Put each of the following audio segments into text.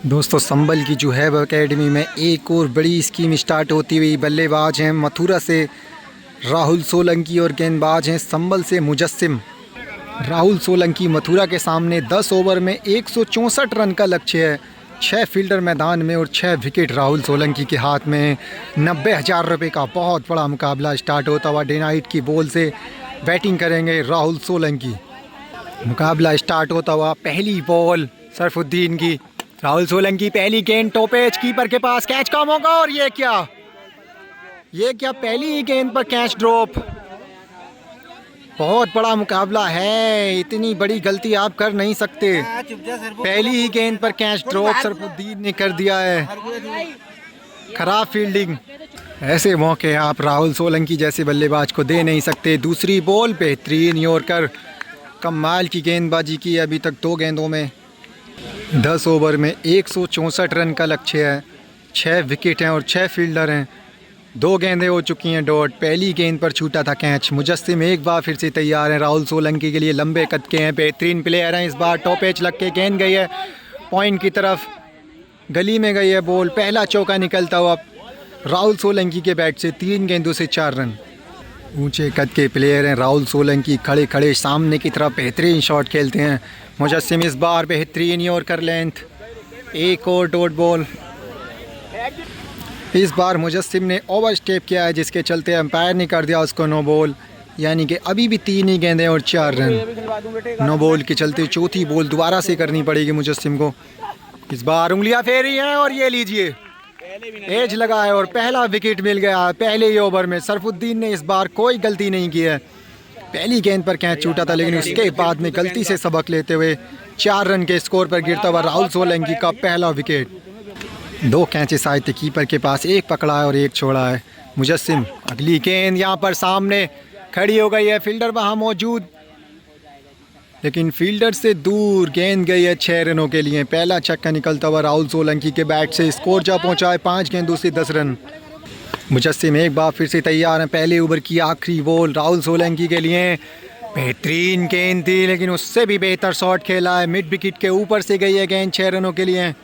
दोस्तों संभल की जो है एकेडमी में एक और बड़ी स्कीम स्टार्ट होती हुई। बल्लेबाज हैं मथुरा से राहुल सोलंकी और गेंदबाज हैं संभल से मुजस्सिम। राहुल सोलंकी मथुरा के सामने 10 ओवर में 164 रन का लक्ष्य है। 6 फील्डर मैदान में और 6 विकेट राहुल सोलंकी के हाथ में। 90,000 रुपये का बहुत बड़ा मुकाबला स्टार्ट होता हुआ। डे नाइट की बॉल से बैटिंग करेंगे राहुल सोलंकी। मुकाबला स्टार्ट होता हुआ। पहली बॉल सरफुद्दीन की। राहुल सोलंकी पहली गेंद टॉप एज, कीपर के पास कैच का मौका। और ये क्या पहली ही गेंद पर कैच ड्रॉप। बहुत बड़ा मुकाबला है, इतनी बड़ी गलती आप कर नहीं सकते। पहली ही गेंद पर कैच ड्रॉप सरफुद्दीन ने कर दिया है। खराब फील्डिंग। ऐसे मौके आप राहुल सोलंकी जैसे बल्लेबाज को दे नहीं सकते। दूसरी बॉल बेहतरीन यॉर्कर, कमाल की गेंदबाजी की अभी तक 2 गेंदों में। 10 ओवर में 164 रन का लक्ष्य है। 6 विकेट हैं और 6 फील्डर हैं। 2 गेंदें हो चुकी हैं डॉट। पहली गेंद पर छूटा था कैच। मुजस्सिम एक बार फिर से तैयार हैं राहुल सोलंकी के लिए। लंबे कद के हैं, बेहतरीन प्लेयर हैं। इस बार टॉप एज लग के गेंद गई है पॉइंट की तरफ, गली में गई है बॉल। पहला चौका निकलता हुआ राहुल सोलंकी के बैट से। 3 गेंदों से 4 रन। ऊंचे कद के प्लेयर हैं राहुल सोलंकी। खड़े खड़े सामने की तरफ बेहतरीन शॉट खेलते हैं। मुजस्सिम इस बार बेहतरीन यॉर्कर लेंथ। एक और डॉट बॉल। इस बार मुजस्सिम ने ओवर स्टेप किया है जिसके चलते अंपायर ने कर दिया उसको नो बॉल। यानी कि अभी भी 3 ही गेंदें और 4 रन। नो बॉल के चलते चौथी बॉल दोबारा से करनी पड़ेगी मुजस्सिम को। इस बार उंगलियां फेरी हैं और ये लीजिए एज लगा है और पहला विकेट मिल गया पहले ही ओवर में। सरफुद्दीन ने इस बार कोई गलती नहीं की है। पहली गेंद पर कैच छूटा था लेकिन उसके बाद में गलती से सबक लेते हुए 4 रन के स्कोर पर गिरता हुआ राहुल सोलंकी का पहला विकेट। 2 कैचेस आए थे कीपर के पास, एक पकड़ा है और एक छोड़ा है। मुजस्सिम अगली गेंद यहाँ पर सामने खड़ी हो गई है। फील्डर वहाँ मौजूद लेकिन फील्डर से दूर गेंद गई है 6 रनों के लिए। पहला छक्का निकलता हुआ राहुल सोलंकी के बैट से। स्कोर जा पहुँचा है 5 गेंदों से 10 रन। मुजस्सिम एक बार फिर से तैयार हैं। पहले ओवर की आखिरी बॉल राहुल सोलंकी के लिए। बेहतरीन गेंद थी लेकिन उससे भी बेहतर शॉट खेला है। मिड विकेट के ऊपर से गई है गेंद 6 रनों के लिए।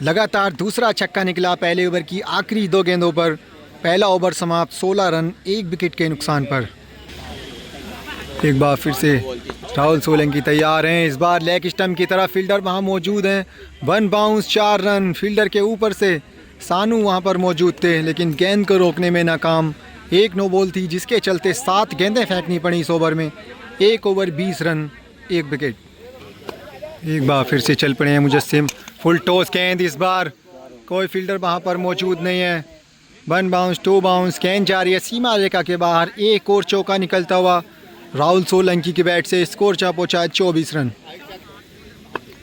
लगातार दूसरा छक्का निकला पहले ओवर की आखिरी 2 गेंदों पर। पहला ओवर समाप्त 16 रन 1 विकेट के नुकसान पर। एक बार फिर से राहुल सोलंकी तैयार हैं। इस बार लेग स्टंप की तरफ फील्डर वहाँ मौजूद हैं। 1 बाउंस 4 रन। फील्डर के ऊपर से सानू वहाँ पर मौजूद थे लेकिन गेंद को रोकने में नाकाम। 1 नो बॉल थी जिसके चलते 7 गेंदें फेंकनी पड़ी इस ओवर में। 1 ओवर 20 रन 1 विकेट। एक बार फिर से चल पड़े हैं मुजस्सिम। फुल टॉस गेंद। इस बार कोई फील्डर वहाँ पर मौजूद नहीं है। 1 बाउंस 2 बाउंस। गेंद जा रही है सीमा रेखा के बाहर। एक और चौका निकलता हुआ राहुल सोलंकी के बैट से। स्कोर जा पहुँचा है 24 रन।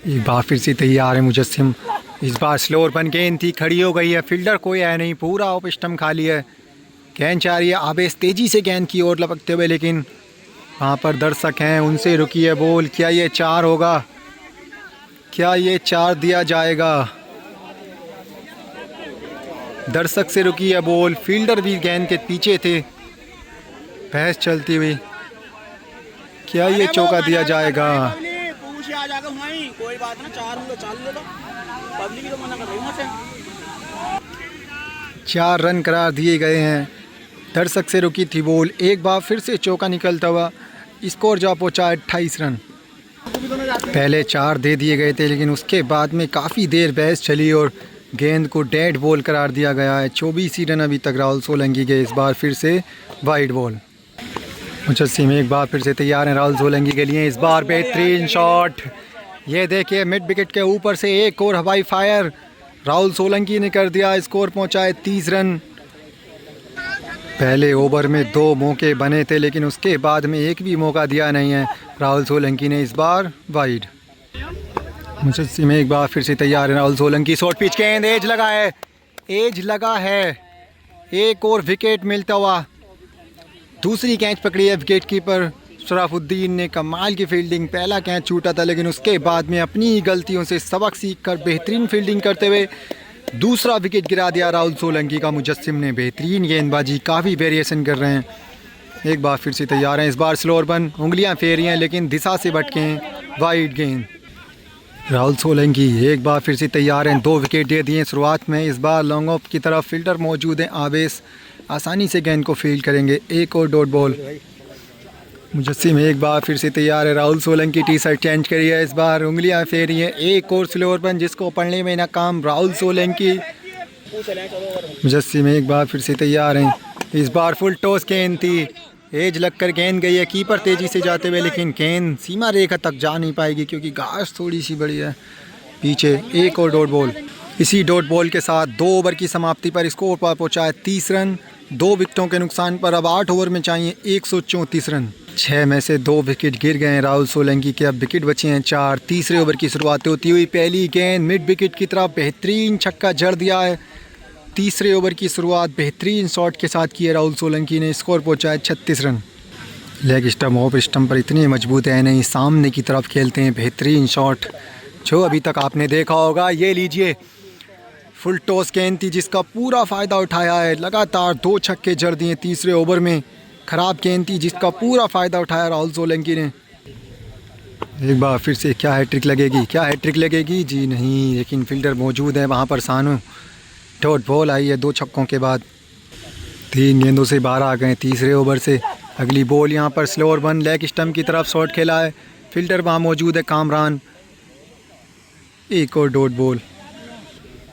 एक बार फिर से तैयार है मुजस्सिम। इस बार स्लोअर पर गेंद थी, खड़ी हो गई है। फील्डर कोई है नहीं, पूरा ऑफ स्टंप खाली है। गेंद चाह रही है आवेश तेज़ी से गेंद की ओर लपकते हुए लेकिन वहाँ पर दर्शक हैं उनसे रुकी है बॉल। क्या ये 4 होगा? क्या ये 4 दिया जाएगा? दर्शक से रुकी है बॉल। फील्डर भी गेंद के पीछे थे। बहस चलती हुई। क्या ये चौका दिया जाएगा? कोई बात ना, 4 रन करार दिए गए हैं। दर्शक से रुकी थी बॉल। एक बार फिर से चौका निकलता हुआ स्कोर जा पहुँचा 28 रन। पहले 4 दे दिए गए थे लेकिन उसके बाद में काफ़ी देर बहस चली और गेंद को डेड बॉल करार दिया गया है। 24 ही रन अभी तक राहुल सोलंकी के। इस बार फिर से वाइड बॉल। मुजस्सिम एक बार फिर से तैयार हैं राहुल सोलंकी के लिए। इस बार बेहतरीन शॉट। ये देखिए मिड विकेट के ऊपर से एक और हवाई फायर राहुल सोलंकी ने कर दिया। स्कोर पहुंचा है 30 रन। पहले ओवर में 2 मौके बने थे लेकिन उसके बाद में एक भी मौका दिया नहीं है राहुल सोलंकी ने। इस बार वाइड। मुजस्सिम एक बार फिर से तैयार है। राहुल सोलंकी शॉर्ट पिच गेंद। एज लगा है, एज लगा है। एक और विकेट मिलता हुआ। दूसरी कैच पकड़ी है विकेट कीपर शराफुद्दीन ने। कमाल की फील्डिंग। पहला कैच छूटा था लेकिन उसके बाद में अपनी ही गलतियों से सबक सीखकर बेहतरीन फील्डिंग करते हुए दूसरा विकेट गिरा दिया राहुल सोलंकी का। मुजस्सिम ने बेहतरीन गेंदबाजी, काफ़ी वेरिएशन कर रहे हैं। एक बार फिर से तैयार हैं। इस बार स्लोअर बन, उंगलियां फेरी हैं लेकिन दिशा से भटके हैं। वाइड गेंद। राहुल सोलंकी एक बार फिर से तैयार हैं, 2 विकेट दे दिए शुरुआत में। इस बार लॉन्ग ऑफ की तरफ फील्डर मौजूद हैं, आवेश आसानी से गेंद को फील्ड करेंगे। एक और डॉट बॉल। मुजस्सिम एक बार फिर से तैयार है। Rahul Solanki T shirt change करी है, इस बार उंगलियां फेरी हैं। एक और स्लोअर पर जिसको पढ़ने में नाकाम राहुल सोलंकी। मुजस्सिम एक बार फिर से तैयार हैं, इस बार फुल टॉस गेंद थी, एज लगकर गेंद गई है कीपर तेजी से जाते हुए, लेकिन गेंद सीमा रेखा तक जा नहीं पाएगी क्योंकि घास थोड़ी सी बड़ी है पीछे। एक और डॉट बॉल। इसी डॉट बॉल के साथ 2 ओवर की समाप्ति पर स्कोर पर पहुंचा है 30 रन, 2 विकेटों के नुकसान पर। अब 8 ओवर में चाहिए 134 रन। 6 में से 2 विकेट गिर गए हैं राहुल सोलंकी के, अब विकेट बचे हैं 4। तीसरे ओवर की शुरुआत होती हुई पहली गेंद मिड विकेट की तरफ, बेहतरीन छक्का जड़ दिया है। तीसरे ओवर की शुरुआत बेहतरीन शॉट के साथ की है राहुल सोलंकी ने, स्कोर पहुंचा है 36 run. Leg stump off stump पर इतने मजबूत है नहीं, सामने की तरफ खेलते हैं। बेहतरीन शॉट जो अभी तक आपने देखा होगा। ये लीजिए फुल टॉस गेंद थी जिसका पूरा फ़ायदा उठाया है। लगातार 2 छक्के जड़ दिए तीसरे ओवर में। ख़राब गेंद थी जिसका पूरा फ़ायदा उठाया राहुल सोलंकी ने। एक बार फिर से क्या हैट्रिक लगेगी, क्या हैट्रिक लगेगी? जी नहीं, लेकिन फील्डर मौजूद है वहाँ पर। सानू डॉट बॉल आई है 2 छक्कों के बाद। 3 गेंदों से बाहर आ गए तीसरे ओवर से। अगली बॉल यहाँ पर स्लोअर वन लेग स्टम्प की तरफ शॉट खेला है, फील्डर वहाँ मौजूद है कामरान। एक और डॉट बॉल।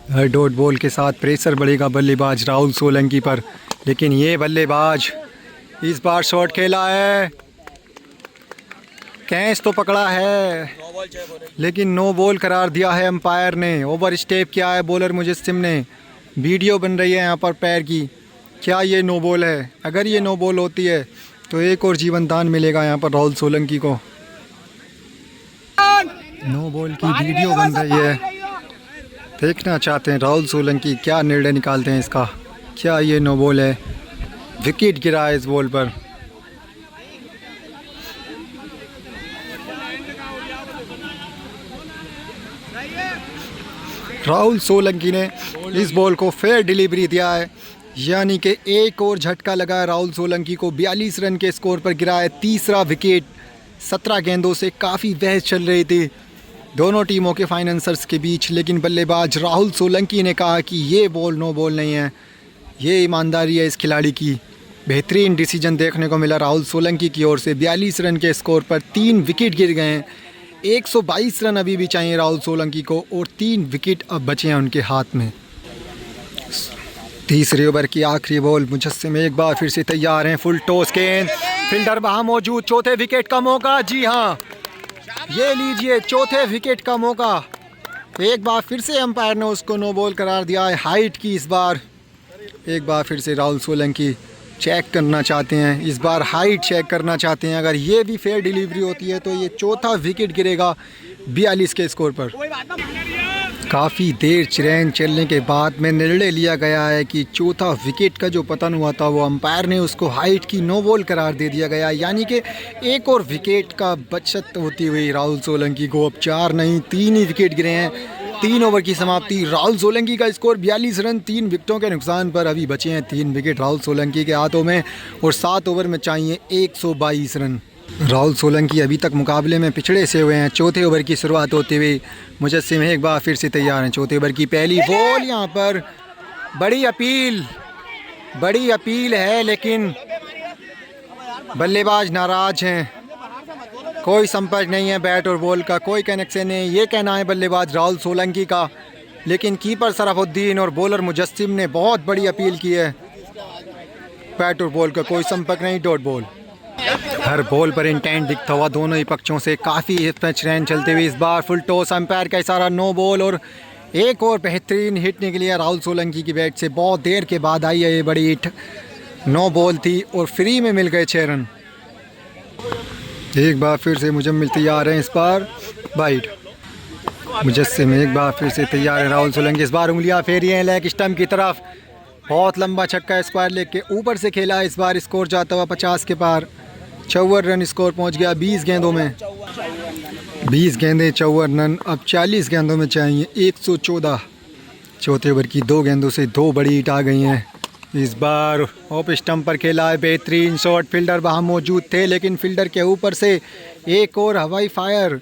हर डॉट बॉल के साथ प्रेशर बढ़ेगा बल्लेबाज राहुल सोलंकी पर, लेकिन ये बल्लेबाज इस बार शॉट खेला है, कैच तो पकड़ा है लेकिन नो बॉल करार दिया है अंपायर ने। ओवर स्टेप किया है बॉलर मुजस्सिम ने। वीडियो बन रही है यहाँ पर पैर की। क्या ये नो बॉल है? अगर ये नो बॉल होती है तो एक और जीवन दान मिलेगा यहाँ पर राहुल सोलंकी को। नो बॉल की वीडियो बन रही है, देखना चाहते हैं राहुल सोलंकी क्या निर्णय निकालते हैं इसका। क्या ये नो बॉल है? विकेट गिरा है इस बॉल पर। राहुल सोलंकी ने इस बॉल को फेयर डिलीवरी दिया है, यानी कि एक और झटका लगा है राहुल सोलंकी को। 42 रन के स्कोर पर गिरा है तीसरा विकेट। 17 गेंदों से काफ़ी बहस चल रही थी दोनों टीमों के फाइनेंसर्स के बीच, लेकिन बल्लेबाज राहुल सोलंकी ने कहा कि ये बॉल नो बॉल नहीं है, ये ईमानदारी है इस खिलाड़ी की। बेहतरीन डिसीजन देखने को मिला राहुल सोलंकी की ओर से। 42 रन के स्कोर पर 3 विकेट गिर गए हैं। 122 रन अभी भी चाहिए राहुल सोलंकी को और 3 विकेट अब बचे हैं उनके हाथ में। तीसरे ओवर की आखिरी बॉल। मुजस्सिम एक बार फिर से तैयार हैं, फुल टॉस गेंद, फील्डर वहाँ मौजूद। चौथे विकेट का मौका, जी हाँ ये लीजिए चौथे विकेट का मौका। एक बार फिर से अंपायर ने उसको नो बॉल करार दिया है। हाइट की इस बार एक बार फिर से राहुल सोलंकी चेक करना चाहते हैं, इस बार हाइट चेक करना चाहते हैं। अगर ये भी फेयर डिलीवरी होती है तो ये चौथा विकेट गिरेगा 42 के स्कोर पर। काफ़ी देर चैलेंज चलने के बाद में निर्णय लिया गया है कि चौथा विकेट का जो पतन हुआ था वो अंपायर ने उसको हाइट की नो बॉल करार दे दिया गया, यानी कि एक और विकेट का बचत होती हुई राहुल सोलंकी को अब 4 नहीं 3 ही विकेट गिरे हैं। 3 ओवर की समाप्ति। राहुल सोलंकी का स्कोर 42 रन, 3 विकेटों के नुकसान पर। अभी बचे हैं 3 विकेट राहुल सोलंकी के हाथों में और 7 ओवर में चाहिए 122 रन। राहुल सोलंकी अभी तक मुकाबले में पिछड़े से हुए हैं। चौथे ओवर की शुरुआत होते हुए मुजस्सिम एक बार फिर से तैयार हैं। चौथे ओवर की पहली बॉल। यहाँ पर बड़ी अपील है लेकिन बल्लेबाज नाराज हैं। कोई संपर्क नहीं है बैट और बॉल का, कोई कनेक्शन नहीं, ये कहना है बल्लेबाज राहुल सोलंकी का। लेकिन कीपर शराफुद्दीन और बॉलर मुजस्सिम ने बहुत बड़ी अपील की है। बैट और बॉल का कोई संपर्क नहीं, डॉट बॉल। हर बॉल पर इंटेंट दिखता हुआ दोनों ही पक्षों से काफ़ी हिट रन चलते हुए। इस बार फुल टॉस, अंपायर का इशारा, नो बॉल और एक और बेहतरीन हिट निकली है राहुल सोलंकी की बैट से। बहुत देर के बाद आई है ये बड़ी हिट। नो बॉल थी और फ्री में मिल गए 6 रन। एक बार फिर से मुजम्मिल तैयार हैं, इस बार वाइड। मुजस्सिम एक बार फिर से तैयार है। राहुल सोलंकी इस बार उंगलियां फेरी हैं लेग स्टम्प की तरफ। बहुत लंबा छक्का स्क्वायर लेग के ऊपर से खेला। इस बार स्कोर जाता हुआ 50 के पार। 54 रन स्कोर पहुंच गया 20 गेंदों में। 20 गेंदें 54 रन। अब 40 गेंदों में चाहिए 114। चौथे ओवर की 2 गेंदों से 2 बड़ी हिट आ गई हैं। इस बार ऑफ स्टंप पर खेला है, बेहतरीन शॉट। फील्डर वहाँ मौजूद थे लेकिन फील्डर के ऊपर से एक और हवाई फायर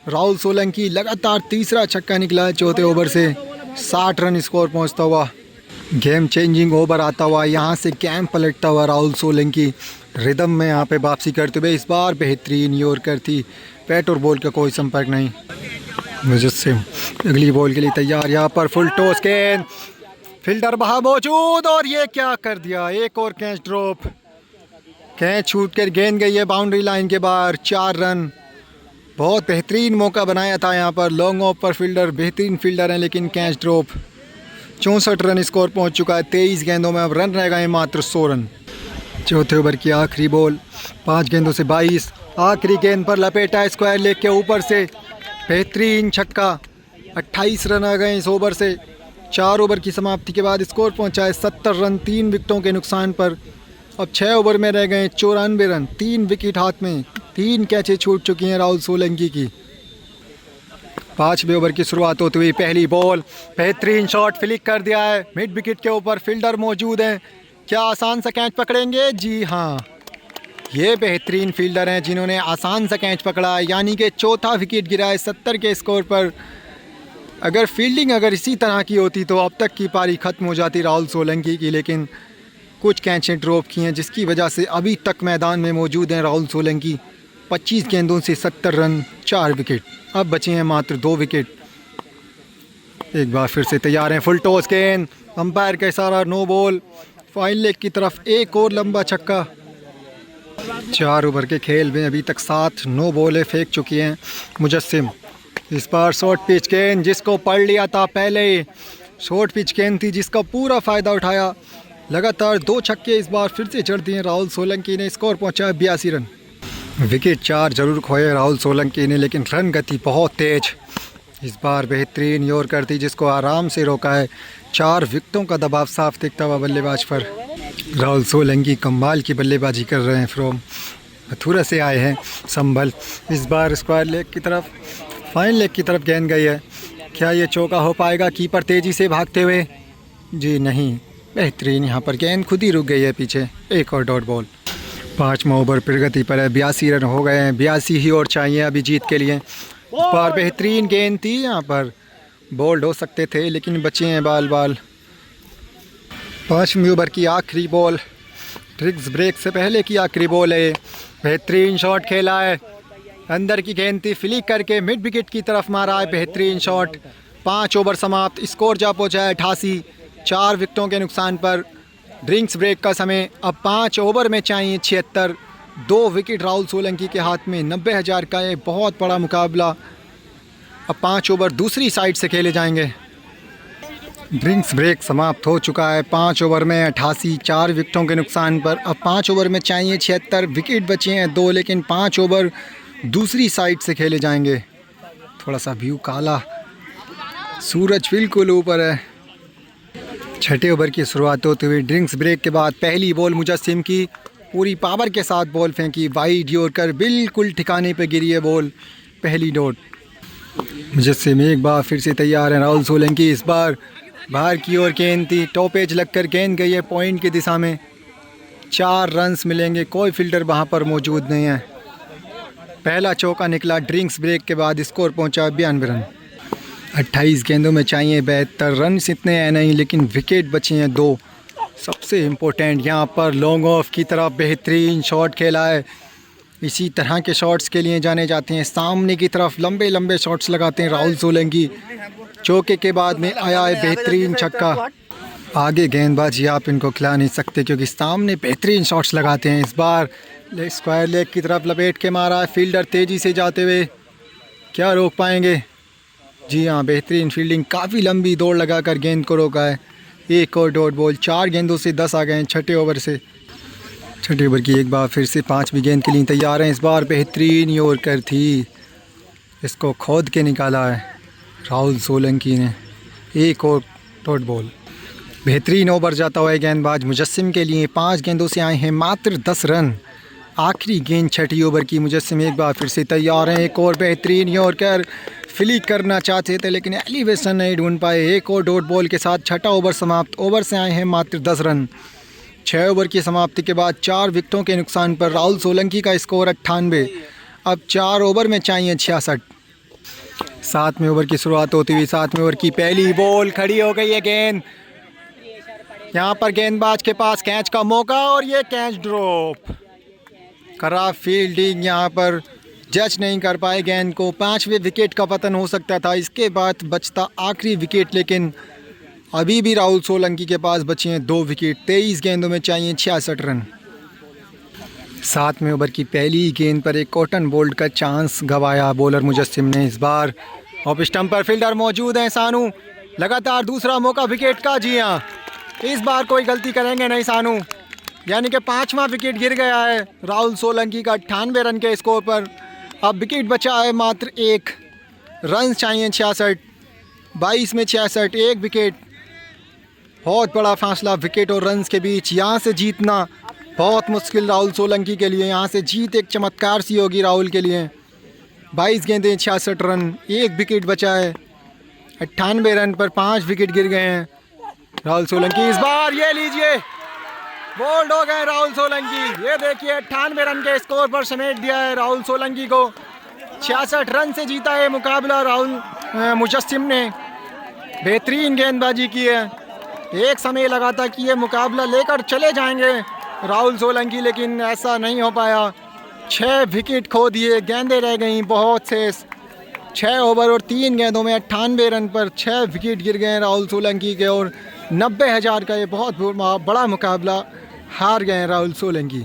राहुल सोलंकी लगातार तीसरा छक्का निकला है चौथे ओवर से। 60 रन स्कोर पहुंचता हुआ, गेम चेंजिंग ओवर आता हुआ, यहाँ से गेम पलटता हुआ राहुल सोलंकी रिदम में यहाँ पे वापसी करते हुए। इस बार बेहतरीन यॉर्कर थी, बैट और बॉल का कोई संपर्क नहीं। मुजस्सिम अगली बॉल के लिए तैयार, यहाँ पर फुल टॉस गेंद, फील्डर वहाँ मौजूद और ये क्या कर दिया, एक और कैच ड्रॉप। कैच छूट कर गेंद गई है बाउंड्री लाइन के बाहर। 4 रन, बहुत बेहतरीन मौका बनाया था यहाँ पर। लॉन्ग ऑफ पर फील्डर बेहतरीन फील्डर हैं लेकिन कैच ड्रॉप। 64 रन स्कोर पहुँच चुका है 23 गेंदों में, अब रन रह गए मात्र 100 रन। चौथे ओवर की आखिरी बॉल, 5 गेंदों से 22, आखिरी गेंद पर लपेटा स्क्वायर लेग के ऊपर से, बेहतरीन छक्का। 28 रन आ गए इस ओवर से। 4 ओवर की समाप्ति के बाद स्कोर पहुंचा है 70 रन 3 विकेटों के नुकसान पर। अब 6 ओवर में रह गए 94 रन, 3 विकेट हाथ में, 3 कैचें छूट चुकी हैं राहुल सोलंकी की। 5वें ओवर की शुरुआत होती हुई पहली बॉल, बेहतरीन शॉट फ्लिक कर दिया है, मिड विकेट के ऊपर फील्डर मौजूद हैं। क्या आसान सा कैच पकड़ेंगे? जी हाँ, ये बेहतरीन फील्डर हैं जिन्होंने आसान सा कैच पकड़ा है, यानी कि चौथा विकेट गिरा है 70 के स्कोर पर। अगर फील्डिंग अगर इसी तरह की होती तो अब तक की पारी ख़त्म हो जाती राहुल सोलंकी की, लेकिन कुछ कैचें ड्रॉप की हैं जिसकी वजह से अभी तक मैदान में मौजूद हैं राहुल सोलंकी। 25 गेंदों से 70 रन, 4 विकेट, अब बचे हैं मात्र 2 विकेट। एक बार फिर से तैयार हैं, फुल टॉस गेंद, अंपायर का इशारा, नो बॉल। फाइन लेग की तरफ एक और लंबा छक्का। 4 ओवर के खेल में अभी तक 7 नो बॉलें फेंक चुकी हैं मुजस्सिम। इस बार शॉर्ट पिच गेंद जिसको पढ़ लिया था पहले, शॉर्ट पिच गेंद थी जिसका पूरा फ़ायदा उठाया। लगातार 2 छक्के इस बार फिर से जड़ दिए राहुल सोलंकी ने। स्कोर पहुंचा है 82 रन। विकेट 4 जरूर खोए राहुल सोलंकी ने, लेकिन रन गति बहुत तेज। इस बार बेहतरीन यॉर्कर थी जिसको आराम से रोका है। 4 विकेटों का दबाव साफ दिखता हुआ बल्लेबाज पर। राहुल सोलंकी कमाल की बल्लेबाजी कर रहे हैं, फ्रॉम मथुरा से आए हैं संभल। इस बार स्क्वायर लेग की तरफ, फाइन लेग की तरफ गेंद गई है। क्या ये चौका हो पाएगा? कीपर तेज़ी से भागते हुए, जी नहीं, बेहतरीन यहाँ पर गेंद खुद ही रुक गई है पीछे। एक और डॉट बॉल। 5वां ओवर प्रगति पर है, 82 रन हो गए हैं, 82 ही और चाहिए अभी जीत के लिए। पर बेहतरीन गेंद थी, यहाँ पर बोल्ड हो सकते थे लेकिन बचे हैं बाल बाल। 5वें ओवर की आखिरी बॉल, ड्रिंक्स ब्रेक से पहले की आखिरी बॉल है। बेहतरीन शॉट खेला है, अंदर की गेंद थी, फ्लिक करके मिड विकेट की तरफ मारा है, बेहतरीन शॉट। 5 ओवर समाप्त, स्कोर जा पहुँचा है 88, 4 विकेटों के नुकसान पर। ड्रिंक्स ब्रेक का समय, अब 5 ओवर में चाहिए 76, 2 विकेट राहुल सोलंकी के हाथ में। 90,000 का ये बहुत बड़ा मुकाबला। अब 5 ओवर दूसरी साइड से खेले जाएंगे। ड्रिंक्स ब्रेक समाप्त हो चुका है। 5 ओवर में 88, 4 विकेटों के नुकसान पर। अब 5 ओवर में चाहिए 76, विकेट बचे हैं 2, लेकिन 5 ओवर दूसरी साइड से खेले जाएंगे। थोड़ा सा व्यू काला, सूरज बिल्कुल ऊपर है। 6ठे ओवर की शुरुआत होते हुए ड्रिंक्स ब्रेक के बाद पहली बॉल मुजस्सिम की, पूरी पावर के साथ बॉल फेंकी, वाइड यॉर्कर, बिल्कुल ठिकाने पे गिरी है बॉल, पहली डॉट। मुजस्सिम एक बार फिर से तैयार है। राहुल सोलंकी इस बार बाहर की ओर गेंद थी, टॉप एज लगकर गेंद गई है पॉइंट की दिशा में। 4 रन्स मिलेंगे, कोई फील्डर वहाँ पर मौजूद नहीं है। पहला चौका निकला ड्रिंक्स ब्रेक के बाद, स्कोर पहुँचा 92 रन। 28 गेंदों में चाहिए 72 रन, इतने हैं नहीं लेकिन विकेट बचे हैं 2। सबसे इम्पोर्टेंट यहाँ पर लॉन्ग ऑफ की तरफ बेहतरीन शॉट खेला है। इसी तरह के शॉट्स के लिए जाने जाते हैं, सामने की तरफ लंबे लंबे शॉट्स लगाते हैं राहुल सोलंकी। चौके के बाद में आया है बेहतरीन छक्का। आगे गेंदबाजी आप इनको खिला नहीं सकते क्योंकि सामने बेहतरीन शॉट्स लगाते हैं। इस बार स्क्वायर लेग की तरफ लपेट के मारा है, फील्डर तेज़ी से जाते हुए, क्या रोक पाएंगे? जी हाँ, बेहतरीन फील्डिंग, काफ़ी लंबी दौड़ लगाकर गेंद को रोका है। एक और डॉट बॉल। 4 गेंदों से 10 आ गए हैं 6ठे ओवर से। 6ठे ओवर की एक बार फिर से 5वीं गेंद के लिए तैयार हैं। इस बार बेहतरीन यॉर्कर थी, इसको खोद के निकाला है राहुल सोलंकी ने। एक और डॉट बॉल। बेहतरीन ओवर जाता हुआ गेंदबाज मुजस्सिम के लिए। 5 गेंदों से आए हैं मात्र 10 रन। आखिरी गेंद 6ठी ओवर की। मुजस्सिम एक बार फिर से तैयार हैं। एक और बेहतरीन यॉर्कर, फ्लिक करना चाहते थे लेकिन एलिवेशन नहीं ढूंढ पाए। एक और डॉट बॉल के साथ 6ठा ओवर समाप्त। ओवर से आए हैं मात्र 10 रन। 6 ओवर की समाप्ति के बाद 4 विकेटों के नुकसान पर राहुल सोलंकी का स्कोर 98। अब 4 ओवर में चाहिए 66। 7वें ओवर की शुरुआत होती हुई 7वें ओवर की पहली बॉल, खड़ी हो गई है गेंद। यहाँ पर गेंदबाज के पास कैच का मौका और ये कैच ड्रॉप। खराब फील्डिंग, यहाँ पर जज नहीं कर पाए गेंद को। 5वें विकेट का पतन हो सकता था, इसके बाद बचता आखिरी विकेट, लेकिन अभी भी राहुल सोलंकी के पास बचे हैं 2 विकेट। 23 गेंदों में चाहिए 66 रन। 7वें ओवर की पहली गेंद पर एक कॉटन बोल्ट का चांस गंवाया बॉलर मुजस्सिम ने इस बार। ऑफ स्टंप पर फील्डर मौजूद हैं सानू, लगातार दूसरा मौका विकेट का। जी हाँ, इस बार कोई गलती करेंगे नहीं सानू, यानी कि 5वां विकेट गिर गया है राहुल सोलंकी का 98 रन के स्कोर पर। अब विकेट बचा है मात्र 1, रन चाहिए 66, 22 में 66, 1 विकेट। बहुत बड़ा फासला विकेट और रन्स के बीच। यहाँ से जीतना बहुत मुश्किल राहुल सोलंकी के लिए। यहाँ से जीत एक चमत्कार सी होगी राहुल के लिए। 22 गेंदें 66 रन, 1 विकेट बचा है। 98 रन पर 5 विकेट गिर गए हैं राहुल सोलंकी। इस बार ये लीजिए, बोल्ड हो गए राहुल सोलंकी। ये देखिए 98 रन के स्कोर पर समेट दिया है राहुल सोलंकी को। 66 रन से जीता है मुकाबला राहुल मुजस्सिम ने। बेहतरीन गेंदबाजी की है। एक समय लगा था कि ये मुकाबला लेकर चले जाएंगे राहुल सोलंकी, लेकिन ऐसा नहीं हो पाया। 6 विकेट खो दिए, गेंदें रह गईं बहुत से। 6 ओवर और 3 गेंदों में 98 रन पर 6 विकेट गिर गए राहुल सोलंकी के, और 90,000 का ये बहुत बड़ा मुकाबला हार गए राहुल सोलंकी।